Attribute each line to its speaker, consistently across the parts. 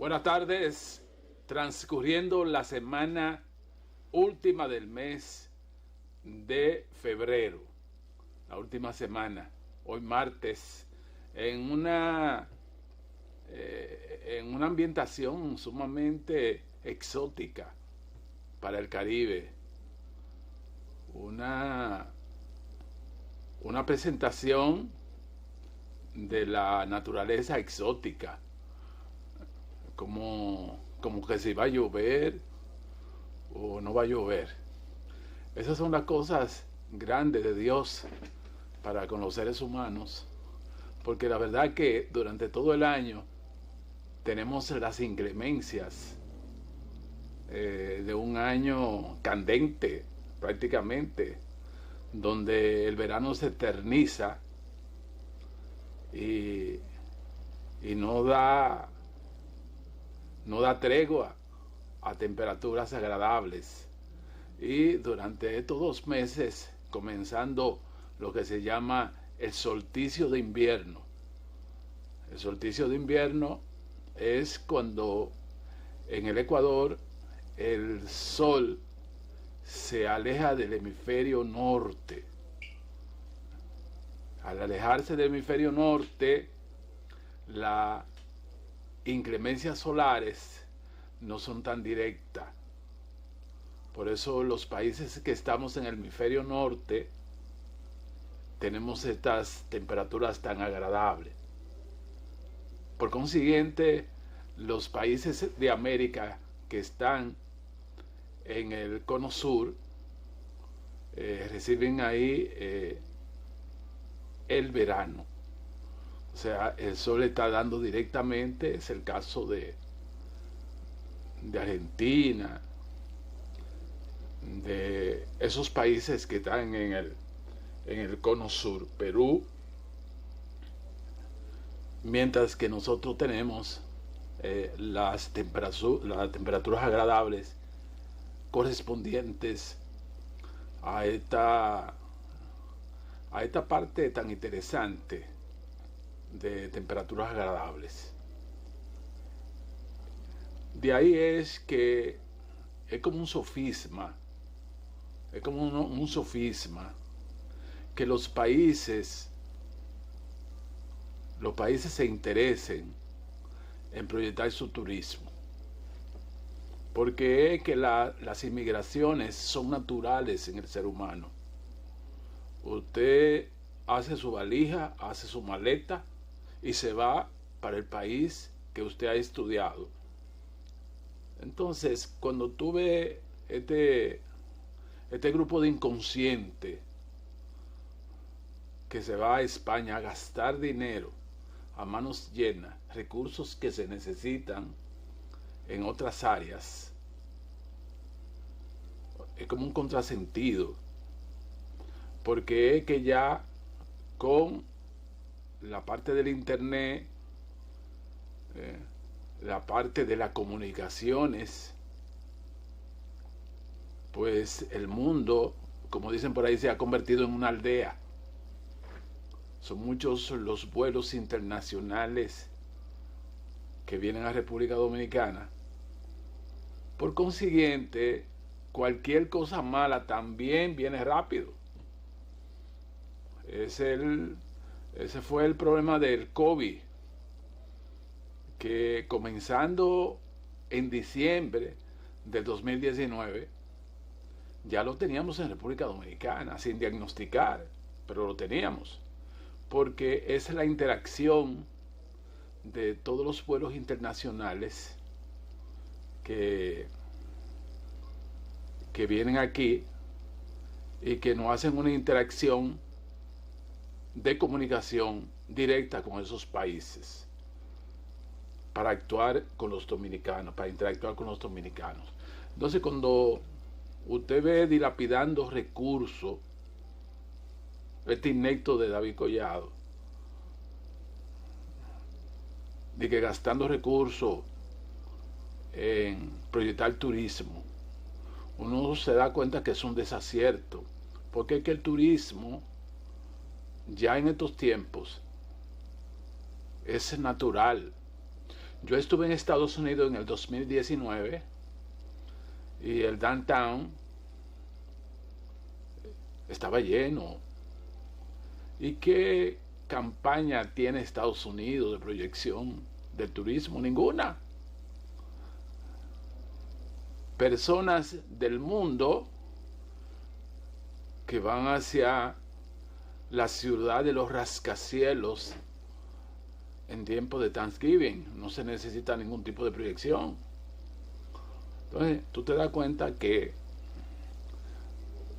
Speaker 1: Buenas tardes, transcurriendo la semana última del mes de febrero, la última semana, hoy martes, en una ambientación sumamente exótica para el Caribe, una presentación de la naturaleza exótica, como que si va a llover o no va a llover. Esas son las cosas grandes de Dios para con los seres humanos, porque la verdad que durante todo el año tenemos las inclemencias de un año candente prácticamente, donde el verano se eterniza y no da tregua a temperaturas agradables. Y durante estos 2 meses, comenzando lo que se llama el solsticio de invierno. El solsticio de invierno es cuando en el Ecuador el sol se aleja del hemisferio norte. Al alejarse del hemisferio norte, las inclemencias solares no son tan directas. Por eso los países que estamos en el hemisferio norte tenemos estas temperaturas tan agradables. Por consiguiente, los países de América que están en el cono sur reciben ahí el verano. O sea, el sol está dando directamente. Es el caso de Argentina, de esos países que están en el cono sur, Perú, mientras que nosotros tenemos las temperaturas agradables correspondientes a esta parte tan interesante de temperaturas agradables. De ahí es que es como un sofisma, que los países se interesen en proyectar su turismo, porque es que las inmigraciones son naturales en el ser humano. Usted hace su valija, hace su maleta y se va para el país que usted ha estudiado. Entonces, cuando tú ves este grupo de inconscientes que se va a España a gastar dinero a manos llenas, recursos que se necesitan en otras áreas, es como un contrasentido, porque es que ya con la parte del internet, la parte de las comunicaciones, pues el mundo, como dicen por ahí, se ha convertido en una aldea. Son muchos los vuelos internacionales que vienen a República Dominicana. Por consiguiente, cualquier cosa mala también viene rápido. Ese fue el problema del COVID, que comenzando en diciembre del 2019 ya lo teníamos en República Dominicana, sin diagnosticar, pero lo teníamos, porque es la interacción de todos los vuelos internacionales que vienen aquí y que nos hacen una interacción de comunicación directa con esos países para actuar con los dominicanos, para interactuar con los dominicanos. Entonces, cuando usted ve dilapidando recursos, este inecto de David Collado, de que gastando recursos en proyectar turismo, uno se da cuenta que es un desacierto, porque es que el turismo ya en estos tiempos es natural. Yo estuve en Estados Unidos en el 2019 y el downtown estaba lleno. ¿Y qué campaña tiene Estados Unidos de proyección del turismo? Ninguna. Personas del mundo que van hacia la ciudad de los rascacielos en tiempo de Thanksgiving. No se necesita ningún tipo de proyección. Entonces, tú te das cuenta que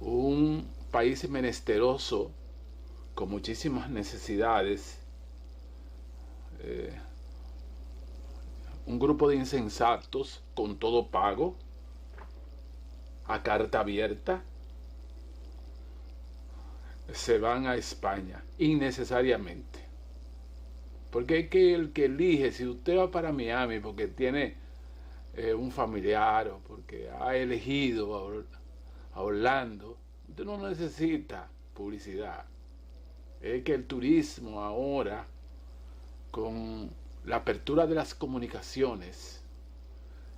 Speaker 1: un país menesteroso con muchísimas necesidades, un grupo de insensatos con todo pago, a carta abierta, se van a España innecesariamente. Porque es que el que elige, si usted va para Miami porque tiene un familiar o porque ha elegido a Orlando, usted no necesita publicidad. Es que el turismo ahora, con la apertura de las comunicaciones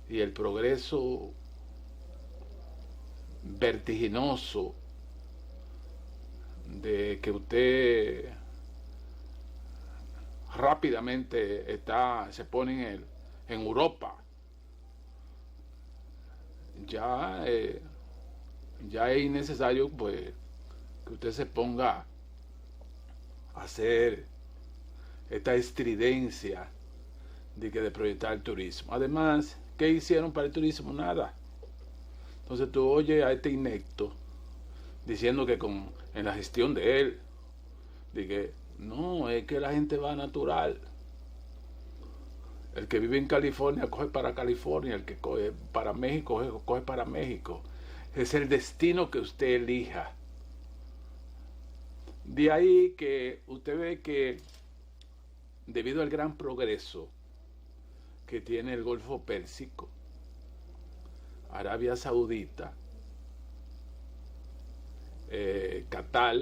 Speaker 1: y el progreso vertiginoso de que usted rápidamente se pone en Europa, ya es innecesario pues que usted se ponga a hacer esta estridencia de proyectar el turismo. Además, ¿qué hicieron para el turismo? Nada. Entonces tú oyes a este inepto diciendo que en la gestión de él, de que no, es que la gente va natural. El que vive en California coge para California, el que coge para México coge para México. Es el destino que usted elija. De ahí que usted ve que debido al gran progreso que tiene el Golfo Pérsico, Arabia Saudita, Qatar,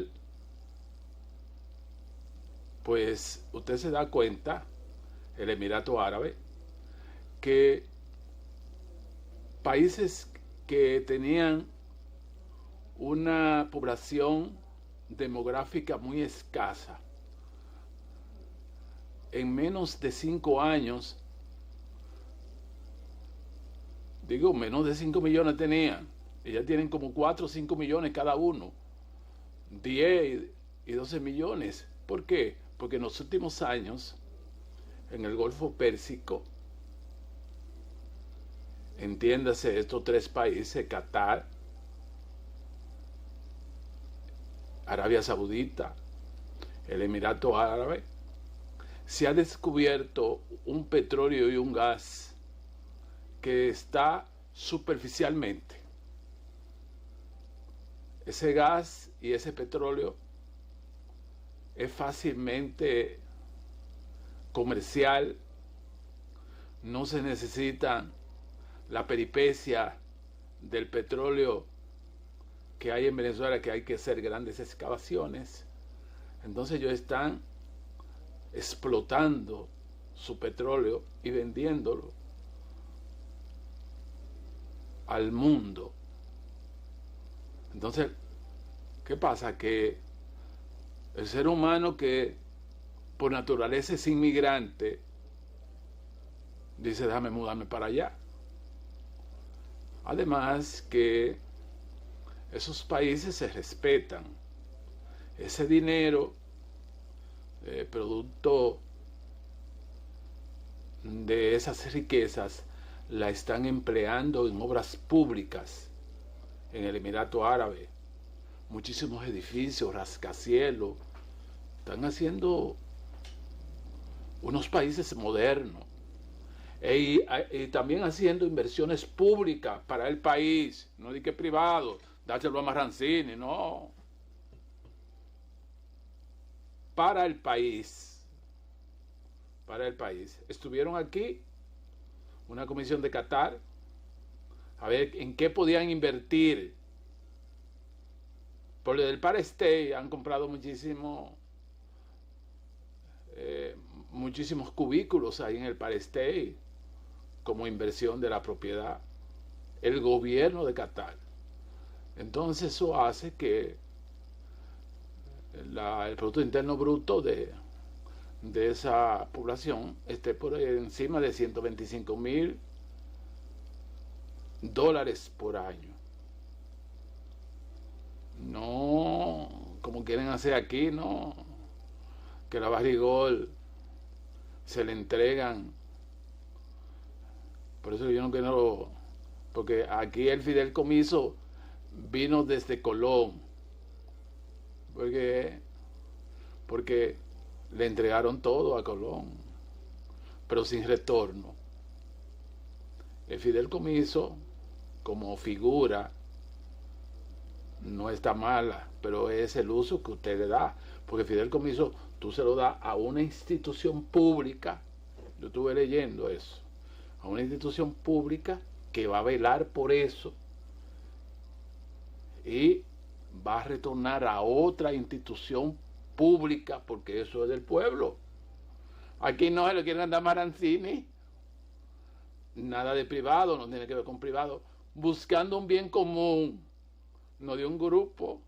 Speaker 1: pues usted se da cuenta, el Emirato Árabe, que países que tenían una población demográfica muy escasa, en menos de 5 años, menos de 5 millones tenían, y ya tienen como 4 o 5 millones cada uno, 10 y 12 millones. ¿Por qué? Porque en los últimos años, en el Golfo Pérsico, entiéndase estos 3 países, Qatar, Arabia Saudita, el Emirato Árabe, se ha descubierto un petróleo y un gas que está superficialmente. Ese gas y ese petróleo es fácilmente comercial, no se necesita la peripecia del petróleo que hay en Venezuela, que hay que hacer grandes excavaciones. Entonces ellos están explotando su petróleo y vendiéndolo al mundo. Entonces, ¿qué pasa? Que el ser humano, que por naturaleza es inmigrante, dice, déjame mudarme para allá. Además que esos países se respetan. Ese dinero, producto de esas riquezas, la están empleando en obras públicas en el Emirato Árabe. Muchísimos edificios, rascacielos. Están haciendo unos países modernos. Y también haciendo inversiones públicas para el país, no de que privado, dárselo a Marrancini, no. Para el país. Para el país. Estuvieron aquí una comisión de Qatar a ver en qué podían invertir. Por el Empire State han comprado muchísimo muchísimos cubículos ahí en el Palestine como inversión de la propiedad, el gobierno de Qatar. Entonces eso hace que el Producto Interno Bruto de esa población esté por encima de $125,000 por año. No como quieren hacer aquí, no, que la barrigol se le entregan. Por eso yo no quiero, porque aquí el fideicomiso vino desde Colón, porque le entregaron todo a Colón, pero sin retorno. El fideicomiso como figura no está mala, pero es el uso que usted le da, porque el fideicomiso tú se lo das a una institución pública. Yo estuve leyendo eso, a una institución pública que va a velar por eso y va a retornar a otra institución pública, porque eso es del pueblo. Aquí no se lo quieren andar Maranzini, nada de privado, no tiene que ver con privado, buscando un bien común, no de un grupo.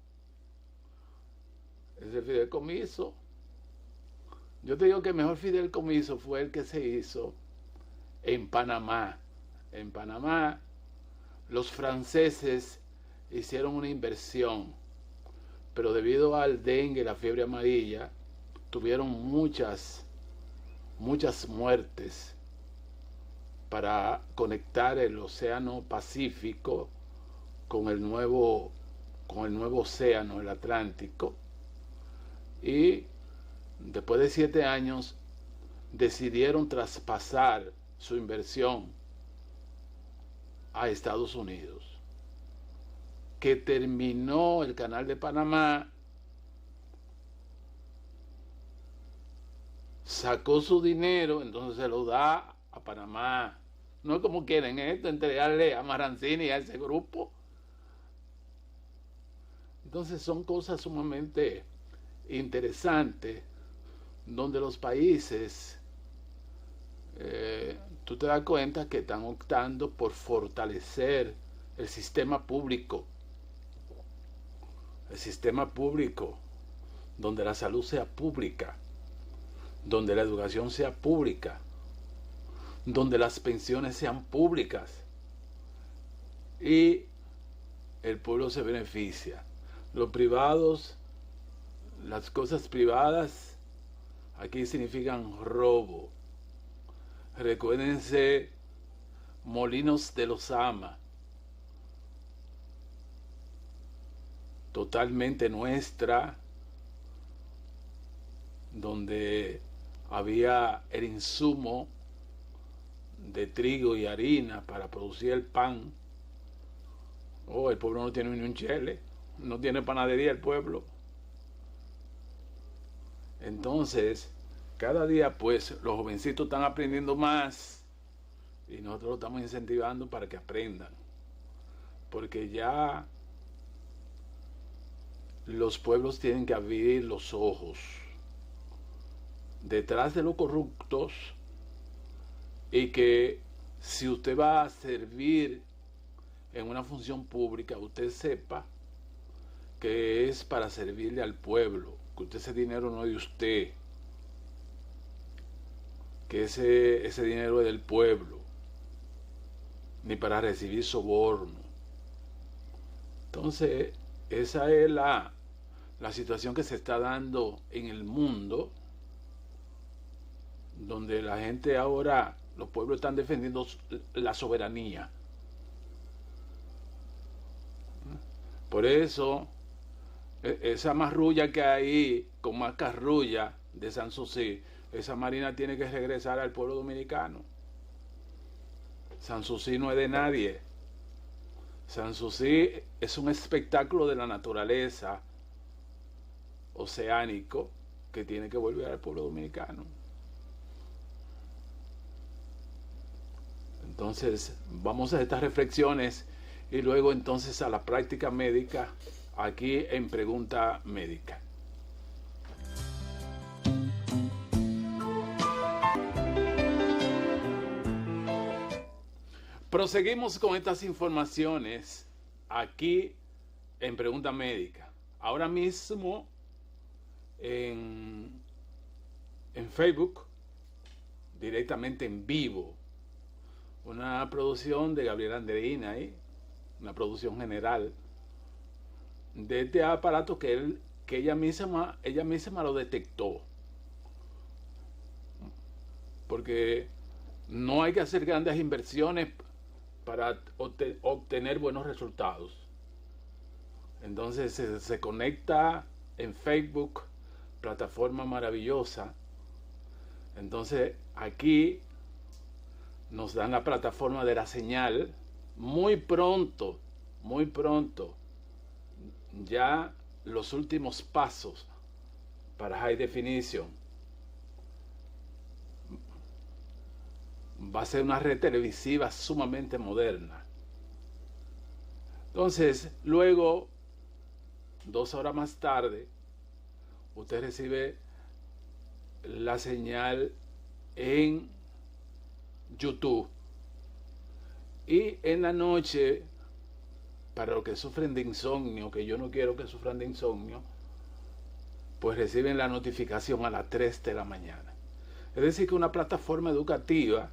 Speaker 1: Ese fideicomiso, yo te digo que el mejor fideicomiso fue el que se hizo en Panamá. En Panamá los franceses hicieron una inversión, pero debido al dengue, la fiebre amarilla, tuvieron muchas muertes para conectar el océano Pacífico con el nuevo océano, el Atlántico, y después de 7 años decidieron traspasar su inversión a Estados Unidos, que terminó el canal de Panamá, sacó su dinero, entonces se lo da a Panamá. No es como quieren esto, entregarle a Maranzini y a ese grupo. Entonces son cosas sumamente interesantes, donde los países, tú te das cuenta que están optando por fortalecer el sistema público, donde la salud sea pública, donde la educación sea pública, donde las pensiones sean públicas y el pueblo se beneficia. Los privados, las cosas privadas aquí significan robo. Recuérdense Molinos de los Ama, totalmente nuestra, donde había el insumo de trigo y harina para producir el pan. El pueblo no tiene ni un chele, no tiene panadería el pueblo. Entonces, cada día pues los jovencitos están aprendiendo más y nosotros los estamos incentivando para que aprendan, porque ya los pueblos tienen que abrir los ojos detrás de los corruptos, y que si usted va a servir en una función pública, usted sepa que es para servirle al pueblo, que ese dinero no es de usted, que ese dinero es del pueblo, ni para recibir soborno. Entonces, esa es la situación que se está dando en el mundo, donde la gente ahora, los pueblos están defendiendo la soberanía. Por eso, esa marrulla que hay con más carrulla de Sanssouci, esa marina tiene que regresar al pueblo dominicano. Sanssouci no es de nadie. Sanssouci es un espectáculo de la naturaleza oceánico que tiene que volver al pueblo dominicano. Entonces vamos a estas reflexiones y luego entonces a la práctica médica aquí en Pregunta Médica. Proseguimos con estas informaciones aquí en Pregunta Médica. Ahora mismo en Facebook, directamente en vivo, una producción de Gabriela Andreina, una producción general de este aparato que ella misma lo detectó. Porque no hay que hacer grandes inversiones para obtener buenos resultados. Entonces se conecta en Facebook, plataforma maravillosa. Entonces aquí nos dan la plataforma de la señal. Muy pronto, ya los últimos pasos para High Definition. Va a ser una red televisiva sumamente moderna. Entonces, luego, 2 horas más tarde, usted recibe la señal en YouTube. Y en la noche, para los que sufren de insomnio, que yo no quiero que sufran de insomnio, pues reciben la notificación a las 3 de la mañana. Es decir, que una plataforma educativa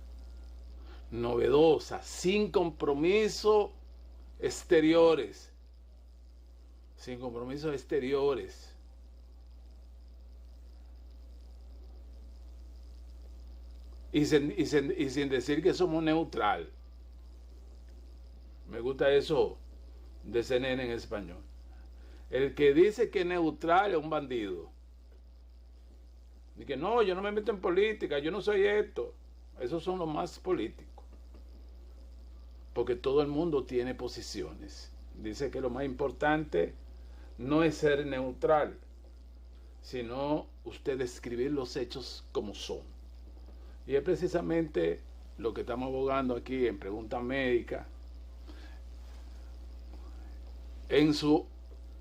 Speaker 1: novedosa, sin compromisos exteriores. Sin compromisos exteriores. Y sin decir que somos neutral. Me gusta eso de CNN en español. El que dice que es neutral es un bandido. Y que no, yo no me meto en política, yo no soy esto. Esos son los más políticos. Porque todo el mundo tiene posiciones. Dice que lo más importante no es ser neutral, sino usted describir los hechos como son. Y es precisamente lo que estamos abogando aquí en Pregunta Médica. En sus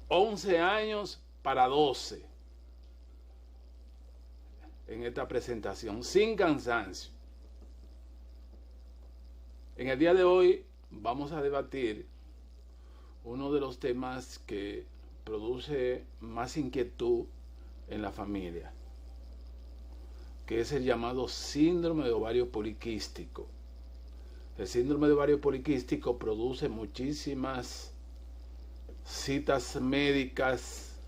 Speaker 1: 11 años para 12. En esta presentación, sin cansancio. En el día de hoy vamos a debatir uno de los temas que produce más inquietud en la familia, que es el llamado síndrome de ovario poliquístico. El síndrome de ovario poliquístico produce muchísimas citas médicas,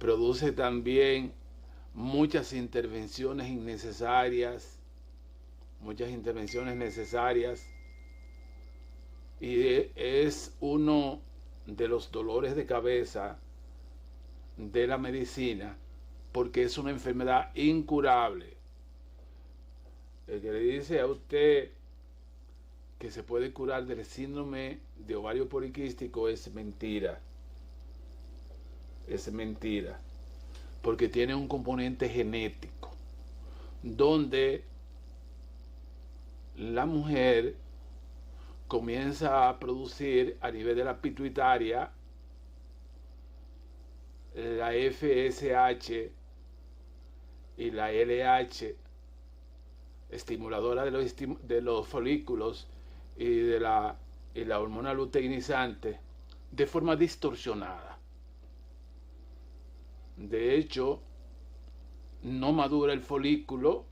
Speaker 1: produce también muchas intervenciones innecesarias, y es uno de los dolores de cabeza de la medicina, porque es una enfermedad incurable. El que le dice a usted que se puede curar del síndrome de ovario poliquístico es mentira. Es mentira. Porque tiene un componente genético, donde la mujer comienza a producir a nivel de la pituitaria la FSH y la LH, estimuladora de los folículos y de la hormona luteinizante, de forma distorsionada. De hecho, no madura el folículo,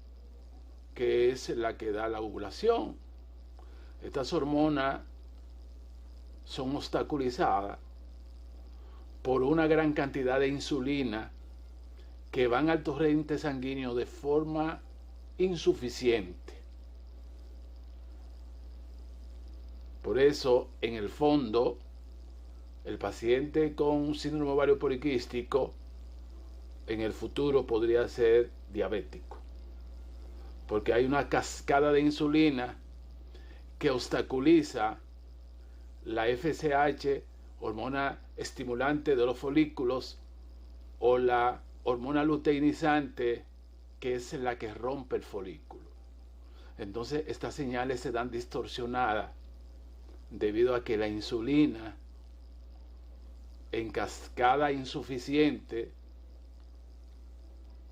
Speaker 1: que es la que da la ovulación. Estas hormonas son obstaculizadas por una gran cantidad de insulina que van al torrente sanguíneo de forma insuficiente. Por eso, en el fondo, el paciente con síndrome ovario poliquístico en el futuro podría ser diabético, porque hay una cascada de insulina que obstaculiza la FSH, hormona estimulante de los folículos, o la hormona luteinizante, que es la que rompe el folículo. Entonces estas señales se dan distorsionadas debido a que la insulina en cascada insuficiente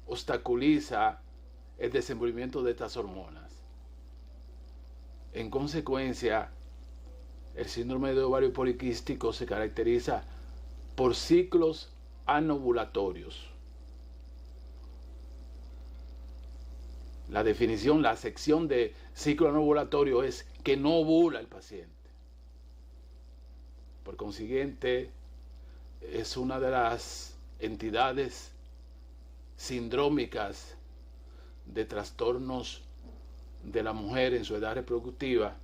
Speaker 1: obstaculiza el desenvolvimiento de estas hormonas. En consecuencia, el síndrome de ovario poliquístico se caracteriza por ciclos anovulatorios. La definición, la sección de ciclo anovulatorio es que no ovula el paciente. Por consiguiente, es una de las entidades sindrómicas de trastornos de la mujer en su edad reproductiva,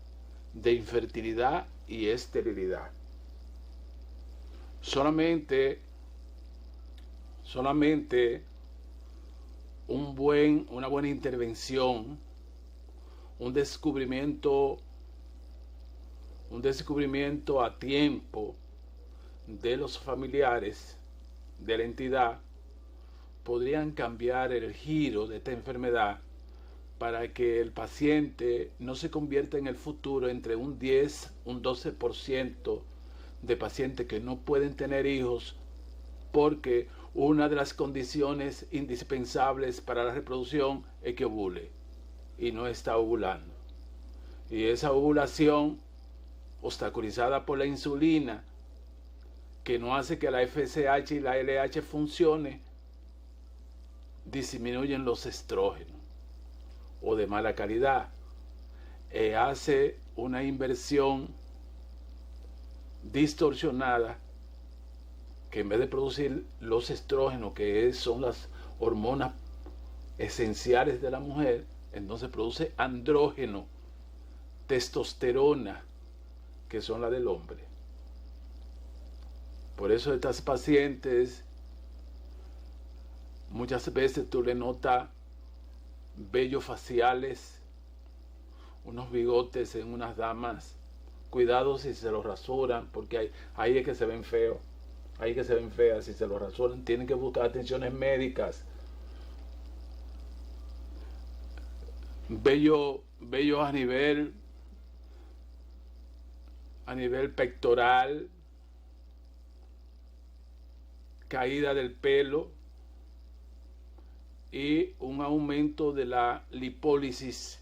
Speaker 1: de infertilidad y esterilidad. Solamente una buena intervención, un descubrimiento a tiempo de los familiares de la entidad podrían cambiar el giro de esta enfermedad para que el paciente no se convierta en el futuro entre un 10, un 12% de pacientes que no pueden tener hijos porque una de las condiciones indispensables para la reproducción es que ovule y no está ovulando. Y esa ovulación, obstaculizada por la insulina, que no hace que la FSH y la LH funcione, disminuyen los estrógenos o de mala calidad. Hace una inversión distorsionada que en vez de producir los estrógenos, que son las hormonas esenciales de la mujer, entonces produce andrógeno, testosterona, que son las del hombre. Por eso estas pacientes muchas veces tú le notas vellos faciales, unos bigotes en unas damas. Cuidado si se los rasuran, porque ahí es que se ven feos. Ahí es que se ven feas. Si se los rasuran, tienen que buscar atenciones médicas. Vellos a nivel pectoral, caída del pelo y un aumento de la lipólisis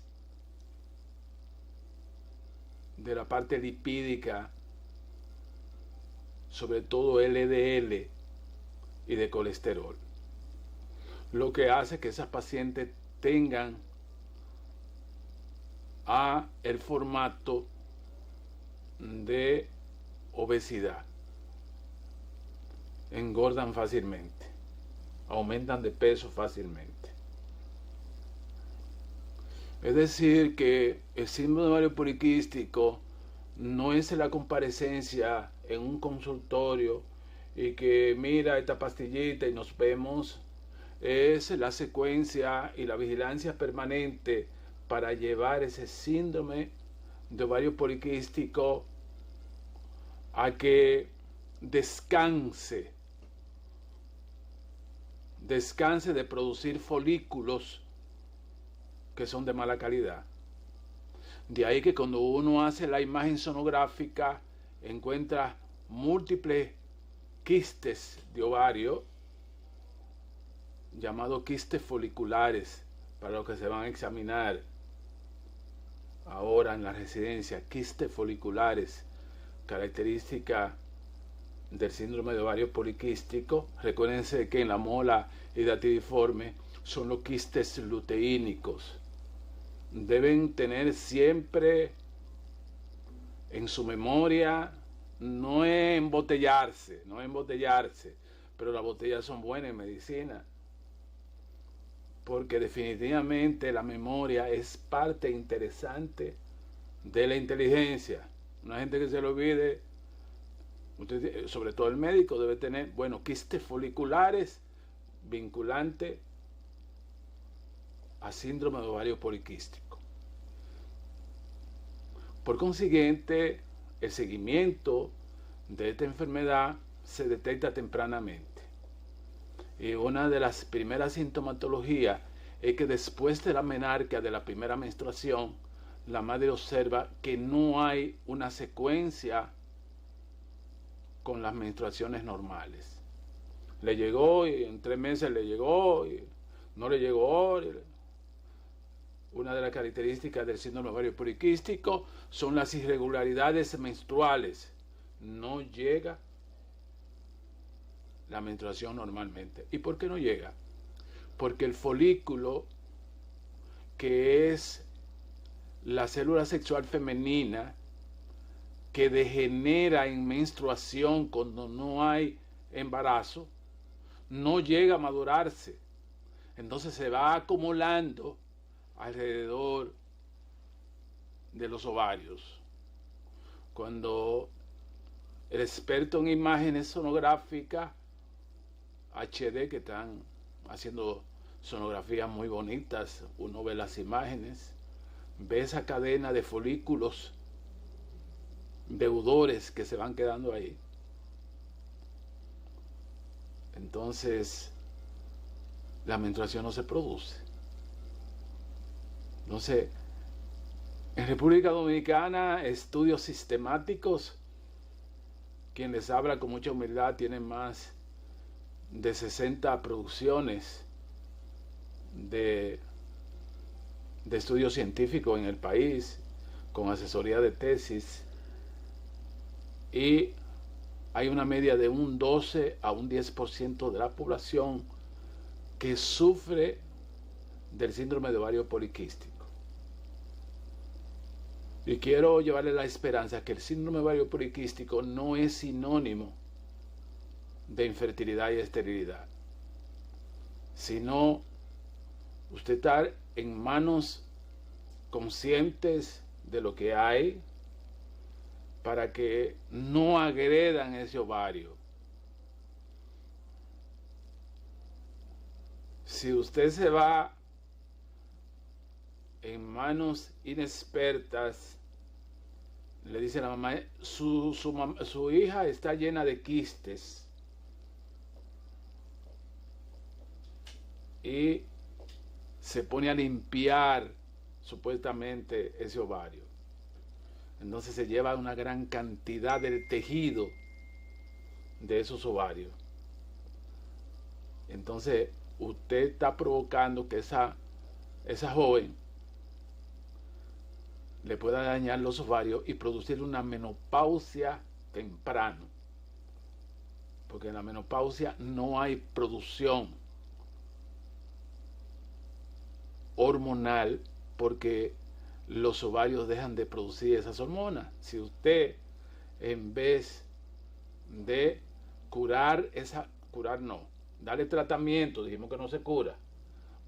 Speaker 1: de la parte lipídica, sobre todo LDL y de colesterol, lo que hace que esas pacientes tengan el formato de obesidad, engordan fácilmente, aumentan de peso fácilmente. Es decir, que el síndrome de ovario poliquístico no es la comparecencia en un consultorio y que mira esta pastillita y nos vemos. Es la secuencia y la vigilancia permanente para llevar ese síndrome de ovario poliquístico a que descanse de producir folículos que son de mala calidad. De ahí que cuando uno hace la imagen sonográfica encuentra múltiples quistes de ovario, llamados quistes foliculares, para los que se van a examinar ahora en la residencia, quistes foliculares, característica del síndrome de ovario poliquístico. Recuérdense que en la mola hidatidiforme son los quistes luteínicos. Deben tener siempre en su memoria, no es embotellarse, pero las botellas son buenas en medicina, porque definitivamente la memoria es parte interesante de la inteligencia. Una gente que se lo olvide, usted, sobre todo el médico, debe tener, quistes foliculares vinculantes a síndrome de ovario poliquístico. Por consiguiente, el seguimiento de esta enfermedad se detecta tempranamente. Y una de las primeras sintomatologías es que después de la menarquia, de la primera menstruación, la madre observa que no hay una secuencia con las menstruaciones normales. Le llegó y en 3 meses le llegó, y no le llegó, una de las características del síndrome ovario poliquístico son las irregularidades menstruales. No llega la menstruación normalmente. ¿Y por qué no llega? Porque el folículo, que es la célula sexual femenina que degenera en menstruación cuando no hay embarazo, no llega a madurarse. Entonces se va acumulando alrededor de los ovarios. Cuando el experto en imágenes sonográficas HD, que están haciendo sonografías muy bonitas, uno ve las imágenes, ve esa cadena de folículos deudores que se van quedando ahí. Entonces la menstruación no se produce. Entonces, en República Dominicana, estudios sistemáticos, quien les habla con mucha humildad, tienen más de 60 producciones de estudios científicos en el país, con asesoría de tesis, y hay una media de un 12 a un 10% de la población que sufre del síndrome de ovario poliquístico. Y quiero llevarle la esperanza que el síndrome de ovario poliquístico no es sinónimo de infertilidad y esterilidad, sino usted estar en manos conscientes de lo que hay para que no agredan ese ovario. Si usted se va en manos inexpertas, le dice la mamá, su hija está llena de quistes, y se pone a limpiar supuestamente ese ovario. Entonces se lleva una gran cantidad del tejido de esos ovarios. Entonces usted está provocando que esa joven le pueda dañar los ovarios y producir una menopausia temprano. Porque en la menopausia no hay producción hormonal, porque los ovarios dejan de producir esas hormonas. Si usted, en vez de darle tratamiento, dijimos que no se cura,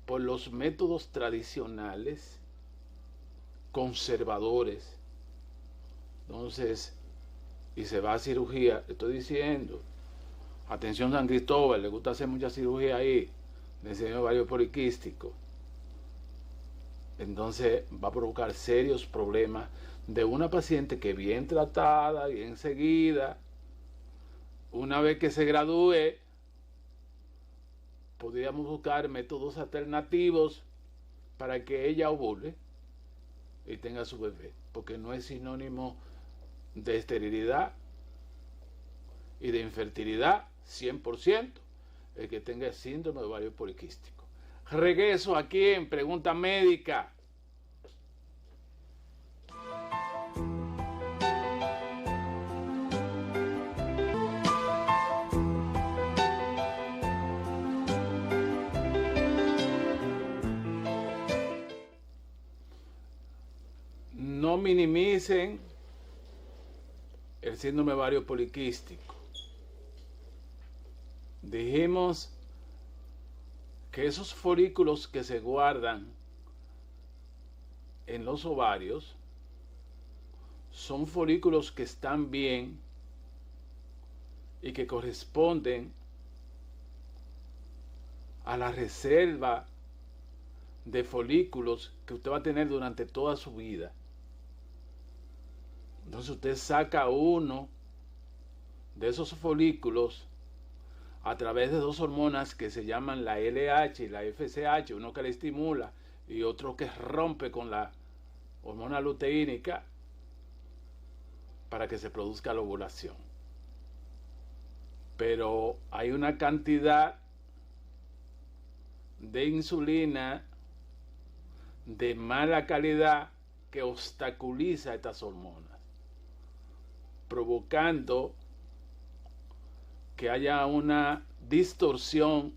Speaker 1: por los métodos tradicionales, conservadores, entonces, y se va a cirugía, le estoy diciendo, atención San Cristóbal, le gusta hacer mucha cirugía ahí, de ese ovario poliquístico, entonces va a provocar serios problemas de una paciente que bien tratada, bien seguida, una vez que se gradúe, podríamos buscar métodos alternativos para que ella ovule y tenga su bebé, porque no es sinónimo de esterilidad y de infertilidad 100% el que tenga el síndrome de ovario poliquístico. Regreso aquí en Pregunta Médica. No minimicen el síndrome ovario poliquístico. Dijimos que esos folículos que se guardan en los ovarios son folículos que están bien y que corresponden a la reserva de folículos que usted va a tener durante toda su vida. Entonces usted saca uno de esos folículos a través de dos hormonas que se llaman la LH y la FSH, uno que la estimula y otro que rompe con la hormona luteínica para que se produzca la ovulación. Pero hay una cantidad de insulina de mala calidad que obstaculiza estas hormonas, provocando que haya una distorsión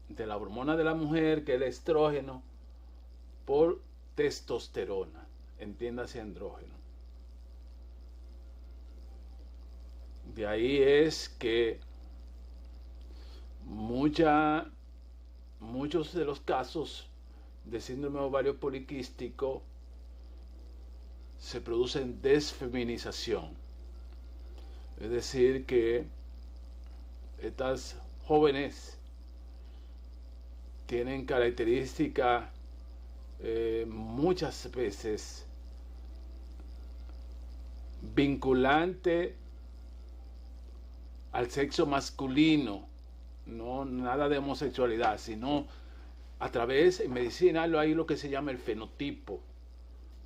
Speaker 1: de la hormona de la mujer, que es el estrógeno, por testosterona, entiéndase andrógeno. De ahí es que muchos de los casos de síndrome ovario poliquístico se producen desfeminización. Es decir, que estas jóvenes tienen características muchas veces vinculante al sexo masculino, no nada de homosexualidad, sino a través, en medicina hay lo que se llama el fenotipo,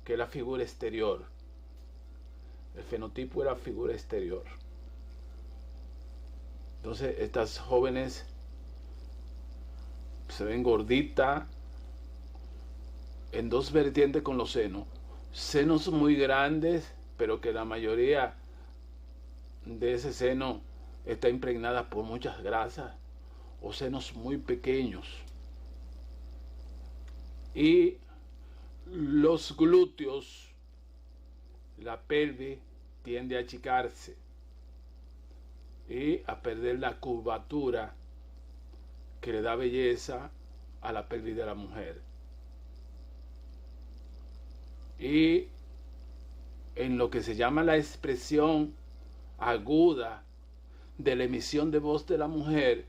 Speaker 1: que es la figura exterior. El fenotipo es la figura exterior. Entonces estas jóvenes se ven gorditas, en dos vertientes con los senos muy grandes, pero que la mayoría de ese seno está impregnada por muchas grasas, o senos muy pequeños. Y los glúteos, la pelvis tiende a achicarse y a perder la curvatura que le da belleza a la pelvis de la mujer. Y en lo que se llama la expresión aguda de la emisión de voz de la mujer,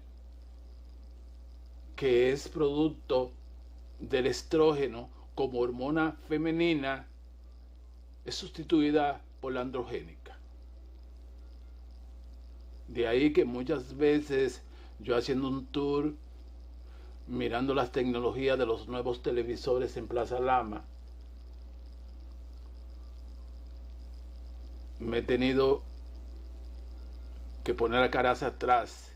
Speaker 1: que es producto del estrógeno como hormona femenina, es sustituida por la androgénica. De ahí que muchas veces yo, haciendo un tour, mirando las tecnologías de los nuevos televisores en Plaza Lama, me he tenido que poner la cara hacia atrás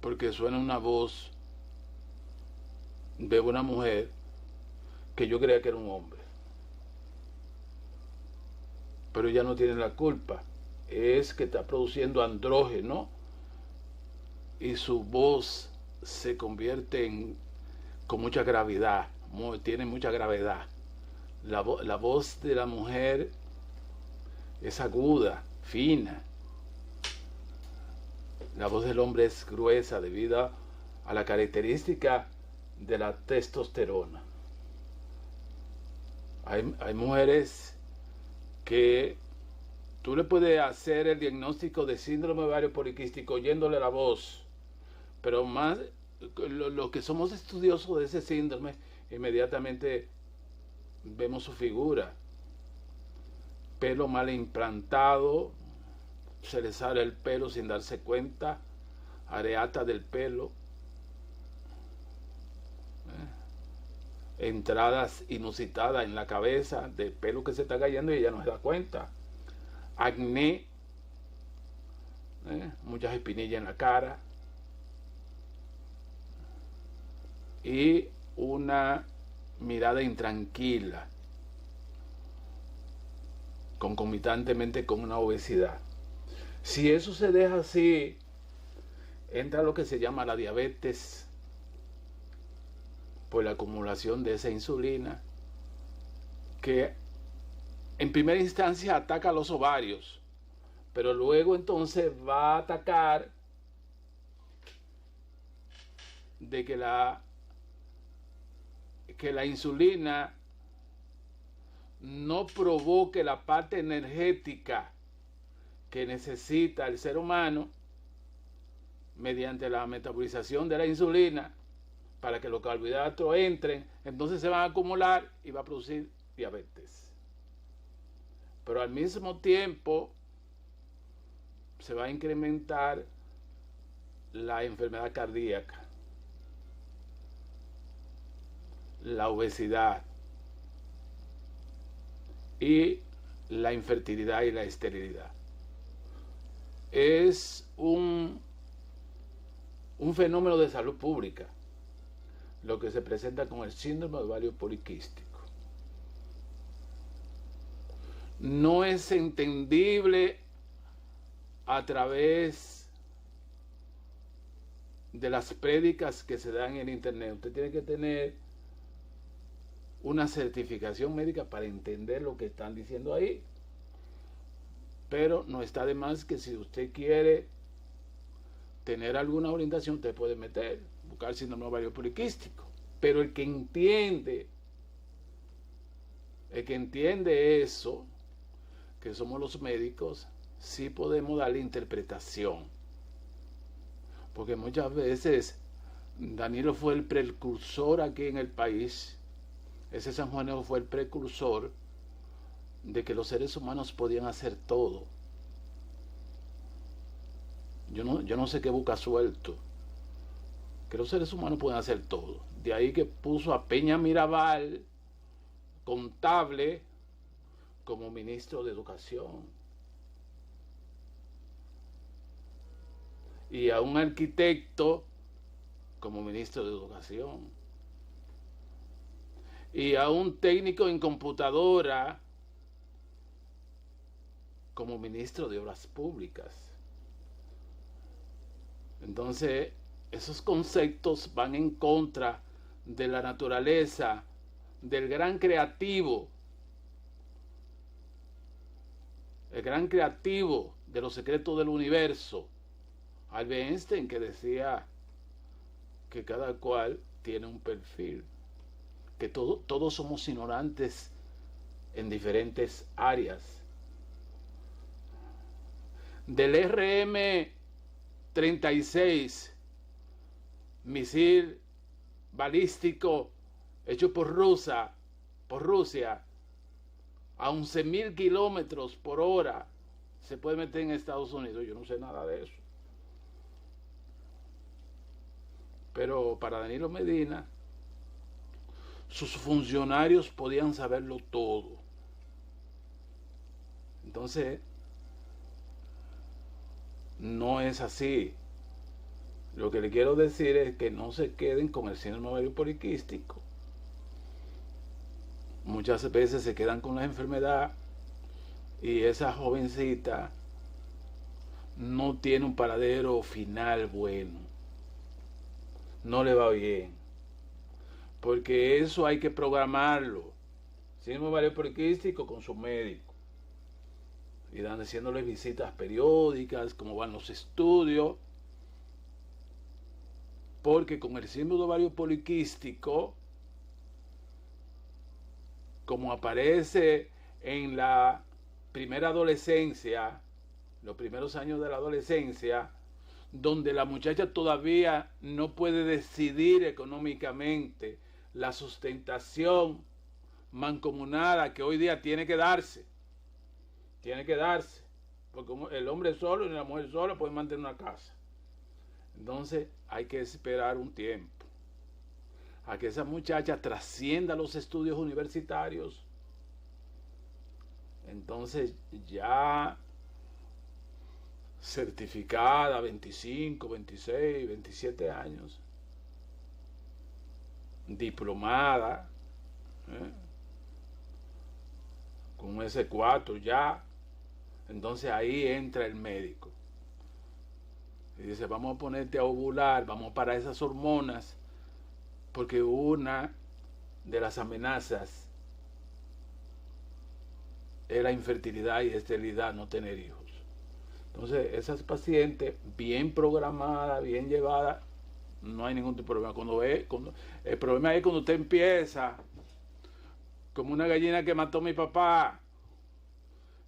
Speaker 1: porque suena una voz de una mujer que yo creía que era un hombre, pero ella no tiene la culpa, es que está produciendo andrógeno y su voz se convierte con mucha gravedad, tiene mucha gravedad. La voz de la mujer es aguda, fina. La voz del hombre es gruesa debido a la característica de la testosterona. Hay mujeres que tú le puedes hacer el diagnóstico de síndrome ovario poliquístico oyéndole la voz, pero más los que somos estudiosos de ese síndrome, inmediatamente vemos su figura. Pelo mal implantado, se le sale el pelo sin darse cuenta, areata del pelo, entradas inusitadas en la cabeza de pelo que se está cayendo y ella no se da cuenta, acné, muchas espinillas en la cara y una mirada intranquila, concomitantemente con una obesidad. Si eso se deja así, entra lo que se llama la diabetes por la acumulación de esa insulina, que en primera instancia ataca los ovarios, pero luego entonces va a atacar de que la insulina no provoque la parte energética que necesita el ser humano mediante la metabolización de la insulina para que los carbohidratos entren, entonces se van a acumular y va a producir diabetes. Pero al mismo tiempo se va a incrementar la enfermedad cardíaca, la obesidad y la infertilidad y la esterilidad. Es un fenómeno de salud pública, lo que se presenta con el síndrome de ovario poliquístico. No es entendible a través de las prédicas que se dan en internet. Usted tiene que tener una certificación médica para entender lo que están diciendo ahí. Pero no está de más que si usted quiere tener alguna orientación, usted puede buscar síndrome ovario poliquístico. Pero el que entiende eso, que somos los médicos, sí podemos darle interpretación. Porque muchas veces Danilo fue el precursor aquí en el país. Ese sanjuanero fue el precursor de que los seres humanos podían hacer todo. Yo no sé qué busca suelto. Que los seres humanos pueden hacer todo. De ahí que puso a Peña Mirabal, contable, como ministro de Educación. Y a un arquitecto como ministro de Educación. Y a un técnico en computadora como ministro de Obras Públicas. Entonces, esos conceptos van en contra de la naturaleza, del gran creativo, el gran creativo de los secretos del universo, Albert Einstein, que decía que cada cual tiene un perfil, que todos somos ignorantes en diferentes áreas. Del RM-36, misil balístico hecho por Rusia a 11.000 kilómetros por hora, se puede meter en Estados Unidos. Yo no sé nada de eso. Pero para Danilo Medina, sus funcionarios podían saberlo todo. Entonces, no es así. Lo que le quiero decir es que no se queden con el síndrome ovario poliquístico. Muchas veces se quedan con la enfermedad y esa jovencita no tiene un paradero final bueno. No le va bien. Porque eso hay que programarlo. Síndrome ovario poliquístico con su médico. Y haciéndole visitas periódicas, cómo van los estudios. Porque con el síndrome de ovario poliquístico, como aparece en la primera adolescencia, los primeros años de la adolescencia, donde la muchacha todavía no puede decidir económicamente la sustentación mancomunada que hoy día tiene que darse, porque el hombre solo y la mujer sola pueden mantener una casa. Entonces hay que esperar un tiempo a que esa muchacha trascienda los estudios universitarios. Entonces ya certificada, 25, 26, 27 años, diplomada, con un S4 ya. Entonces ahí entra el médico y dice: vamos a ponerte a ovular, vamos para esas hormonas, porque una de las amenazas es la infertilidad y esterilidad, no tener hijos. Entonces, esas pacientes bien programadas, bien llevadas, no hay ningún tipo de problema. El problema es cuando usted empieza, como una gallina que mató a mi papá,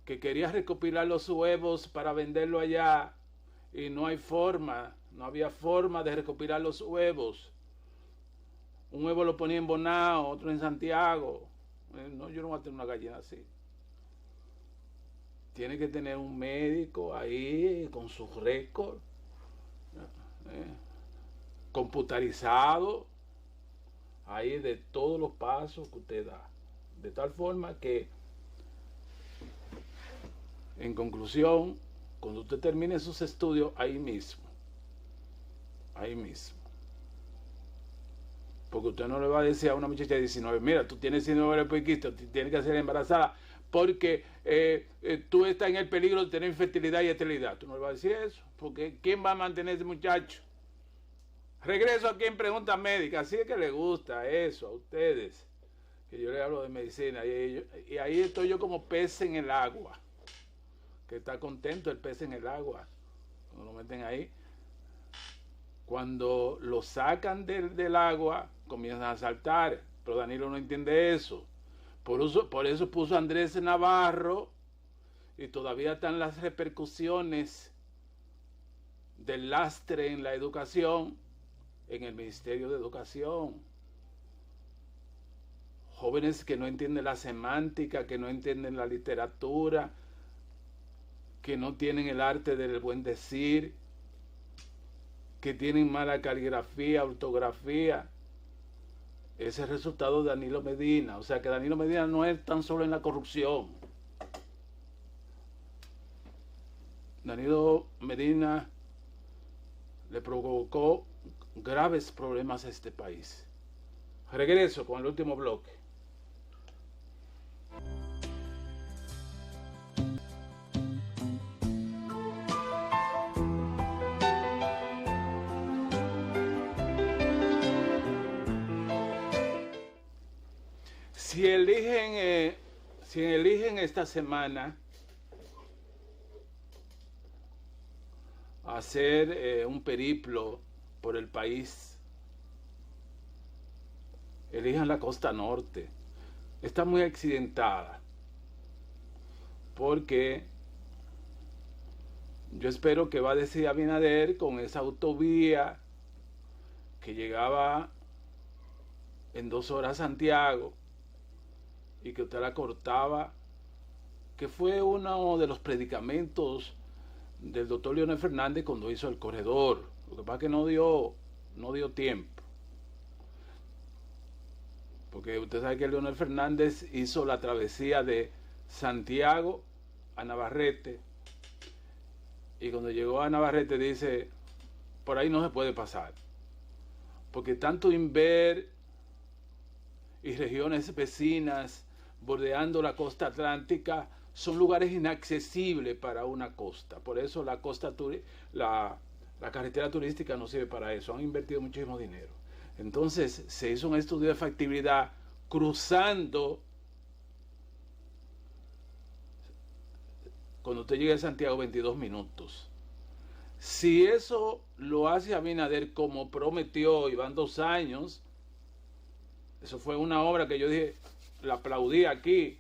Speaker 1: que quería recopilar los huevos para venderlo allá, y no había forma de recopilar los huevos. Un huevo lo ponía en Bonao, otro en Santiago. No, yo no voy a tener una gallina así. Tiene que tener un médico ahí con su récord computarizado ahí de todos los pasos que usted da, de tal forma que, en conclusión, cuando usted termine sus estudios, ahí mismo Porque usted no le va a decir a una muchacha de 19, mira, tú tienes síndrome de poliquístico, tienes que ser embarazada porque tú estás en el peligro de tener infertilidad y esterilidad. Tú no le vas a decir eso, porque ¿quién va a mantener a ese muchacho? Regreso a quien pregunta médica, así es que le gusta eso a ustedes, que yo le hablo de medicina, y ahí estoy yo como pez en el agua, que está contento el pez en el agua, cuando lo meten ahí. Cuando lo sacan del agua, comienzan a saltar, pero Danilo no entiende eso. Por eso puso a Andrés Navarro, y todavía están las repercusiones del lastre en la educación, en el Ministerio de Educación. Jóvenes que no entienden la semántica, que no entienden la literatura, que no tienen el arte del buen decir, que tienen mala caligrafía, ortografía. Ese es el resultado de Danilo Medina. O sea que Danilo Medina no es tan solo en la corrupción. Danilo Medina le provocó graves problemas a este país. Regreso con el último bloque. Si eligen esta semana hacer un periplo por el país, elijan la costa norte. Está muy accidentada, porque yo espero que va a decir Abinader con esa autovía que llegaba en 2 horas a Santiago y que usted la cortaba, que fue uno de los predicamentos del doctor Leonel Fernández cuando hizo el corredor. Lo que pasa es que no dio tiempo, porque usted sabe que Leonel Fernández hizo la travesía de Santiago a Navarrete, y cuando llegó a Navarrete dice, por ahí no se puede pasar, porque tanto Inver y regiones vecinas bordeando la costa atlántica son lugares inaccesibles para una costa. Por eso la carretera turística no sirve para eso. Han invertido muchísimo dinero. Entonces se hizo un estudio de factibilidad cruzando, cuando usted llegue a Santiago, 22 minutos. Si eso lo hace Abinader como prometió, y van 2 años, eso fue una obra que yo dije, la aplaudí aquí,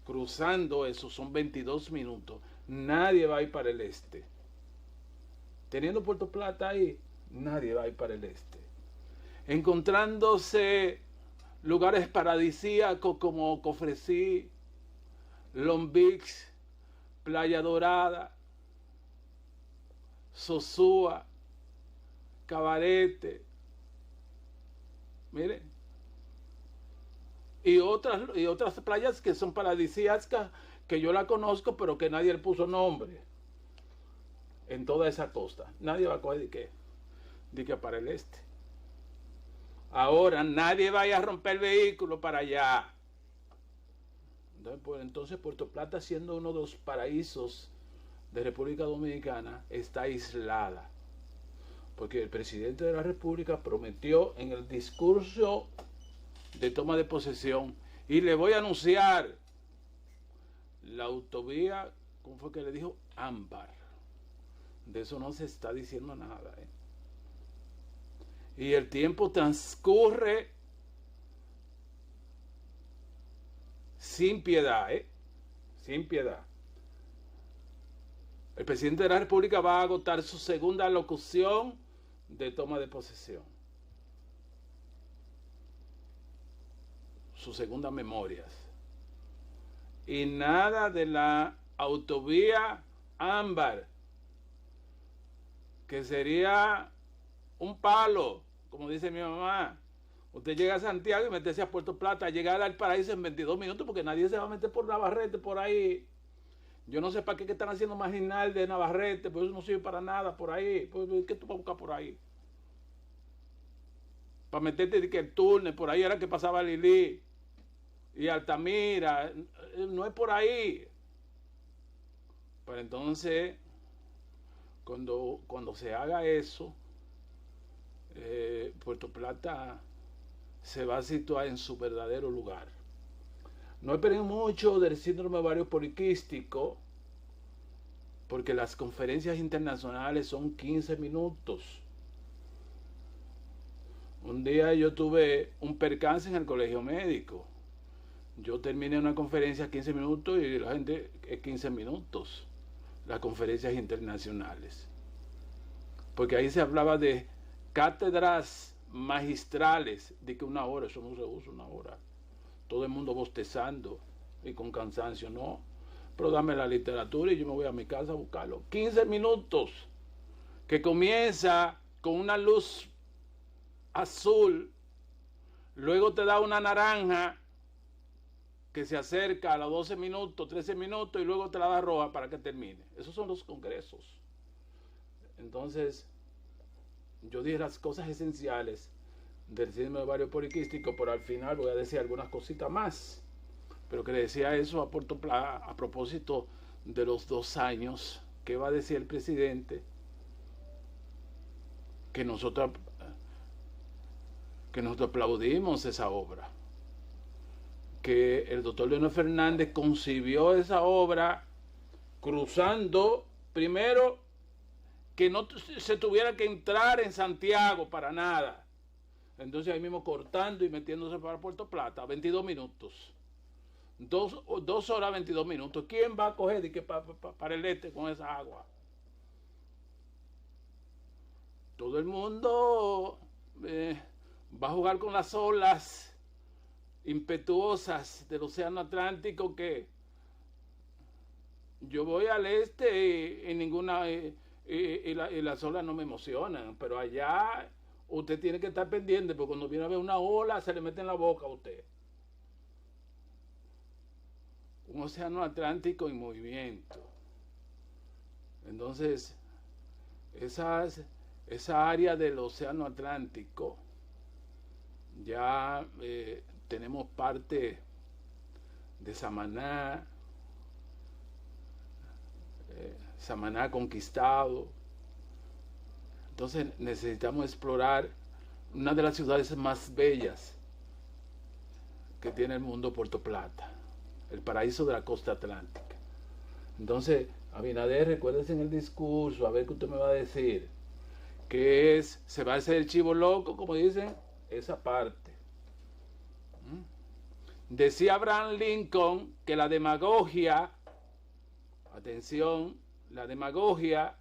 Speaker 1: cruzando eso, son 22 minutos. Nadie va a ir para el este. Teniendo Puerto Plata ahí, nadie va a ir para el este. Encontrándose lugares paradisíacos como Cofresí, Long Beach, Playa Dorada, Sosúa, Cabarete, miren, y otras playas que son paradisíacas, que yo la conozco, pero que nadie le puso nombre en toda esa costa. Nadie va a coger de que para el este. Ahora nadie vaya a romper vehículos para allá. Entonces Puerto Plata, siendo uno de los paraísos de República Dominicana, está aislada, porque el presidente de la República prometió en el discurso de toma de posesión, y le voy a anunciar la autovía, ¿cómo fue que le dijo? Ámbar. De eso no se está diciendo nada, y el tiempo transcurre sin piedad, sin piedad. El presidente de la República va a agotar su segunda locución de toma de posesión, sus segundas memorias, y nada de la autovía Ámbar, que sería un palo, como dice mi mamá. Usted llega a Santiago y meterse a Puerto Plata, llegar al paraíso en 22 minutos, porque nadie se va a meter por Navarrete, por ahí. Yo no sé para qué están haciendo marginal de Navarrete, pues eso no sirve para nada por ahí. Pues, ¿qué tú vas a buscar por ahí? para meterte de que el túnel, por ahí era que pasaba Lili y Altamira, no es por ahí. Pero entonces, cuando se haga eso, Puerto Plata se va a situar en su verdadero lugar. No esperen mucho del síndrome ovario poliquístico, porque las conferencias internacionales son 15 minutos. Un día yo tuve un percance en el colegio médico. Yo terminé una conferencia 15 minutos y la gente es 15 minutos. Las conferencias internacionales. Porque ahí se hablaba de cátedras magistrales, de que una hora, eso no se usa una hora. Todo el mundo bostezando y con cansancio, no. Pero dame la literatura y yo me voy a mi casa a buscarlo. 15 minutos, que comienza con una luz azul, luego te da una naranja que se acerca a los 12 minutos, 13 minutos y luego te la da roja para que termine. Esos son los congresos. Entonces, yo dije las cosas esenciales del síndrome ovario poliquístico, pero al final voy a decir algunas cositas más. Pero que le decía eso a Puerto Plata a propósito de los 2 años. ¿Qué va a decir el presidente? Que nosotros aplaudimos esa obra. Que el doctor Leonel Fernández concibió esa obra cruzando, primero, que no se tuviera que entrar en Santiago para nada. Entonces ahí mismo cortando y metiéndose para Puerto Plata, 22 minutos. 2 horas 22 minutos. ¿Quién va a coger de que para el este con esa agua? Todo el mundo va a jugar con las olas impetuosas del océano Atlántico, que yo voy al este y ninguna y las olas no me emocionan, pero allá usted tiene que estar pendiente, porque cuando viene a ver una ola se le mete en la boca a usted. Un océano Atlántico en movimiento. Entonces, esa área del océano Atlántico ya tenemos parte de Samaná, Samaná conquistado. Entonces necesitamos explorar una de las ciudades más bellas que tiene el mundo, Puerto Plata, el paraíso de la costa atlántica. Entonces, Abinader, recuérdese en el discurso, a ver qué usted me va a decir, que se va a hacer el chivo loco, como dicen, esa parte. Decía Abraham Lincoln que la demagogia, atención, la demagogia,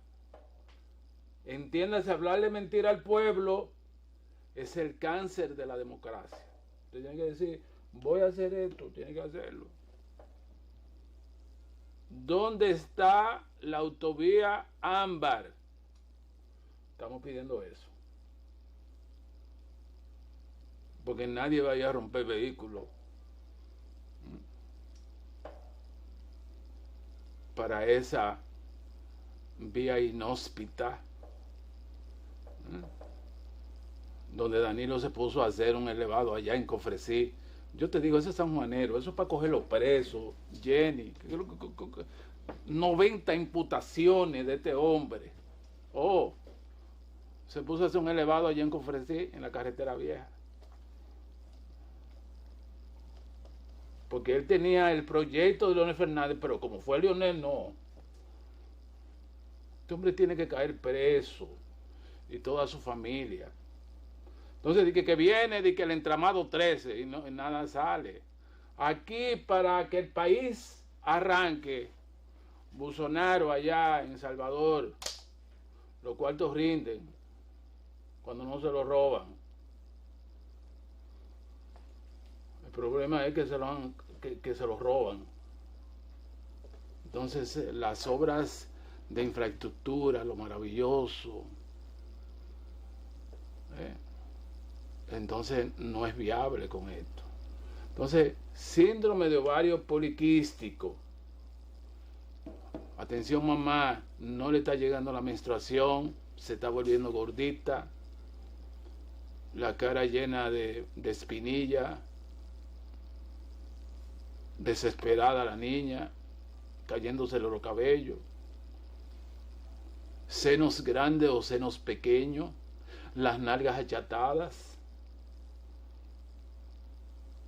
Speaker 1: entiéndase, hablarle mentira al pueblo, es el cáncer de la democracia. Usted tiene que decir, voy a hacer esto, tiene que hacerlo. ¿Dónde está la autovía Ámbar? Estamos pidiendo eso. Porque nadie vaya a romper vehículos para esa vía inhóspita, donde Danilo se puso a hacer un elevado allá en Cofresí. Yo te digo, ese es sanjuanero, eso es para cogerlo preso, Jenny. 90 imputaciones de este hombre. Se puso a hacer un elevado allá en Cofresí, en la carretera vieja. Porque él tenía el proyecto de Leonel Fernández, pero como fue Leonel, no. Este hombre tiene que caer preso y toda su familia. Entonces, di que viene, di que el entramado 13 y nada sale. Aquí, para que el país arranque, Bolsonaro allá en Salvador, los cuartos rinden cuando no se los roban. El problema es que se los roban. Entonces, las obras de infraestructura, lo maravilloso, entonces no es viable con esto. Entonces, síndrome de ovario poliquístico. Atención, mamá, no le está llegando la menstruación, se está volviendo gordita. la cara llena de espinilla, desesperada la niña, cayéndose los cabellos, senos grandes o senos pequeños, las nalgas achatadas,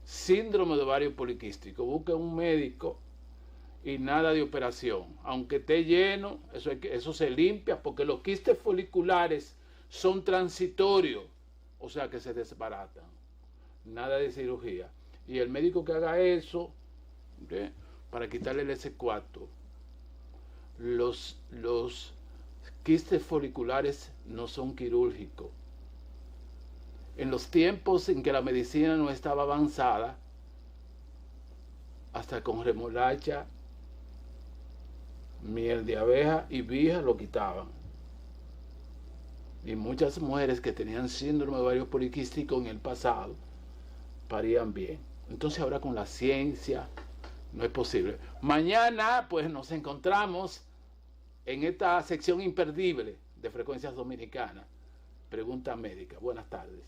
Speaker 1: síndrome de ovario poliquístico. Busque un médico y nada de operación. Aunque esté lleno, eso se limpia, porque los quistes foliculares son transitorios, o sea que se desbaratan. Nada de cirugía. Y el médico que haga eso, ¿okay?, para quitarle el S4. Los quistes foliculares no son quirúrgicos. En los tiempos en que la medicina no estaba avanzada, hasta con remolacha, miel de abeja y vija lo quitaban. Y muchas mujeres que tenían síndrome de ovario poliquístico en el pasado parían bien. Entonces ahora con la ciencia no es posible. Mañana pues nos encontramos en esta sección imperdible de Frecuencias Dominicanas. Pregunta médica. Buenas tardes.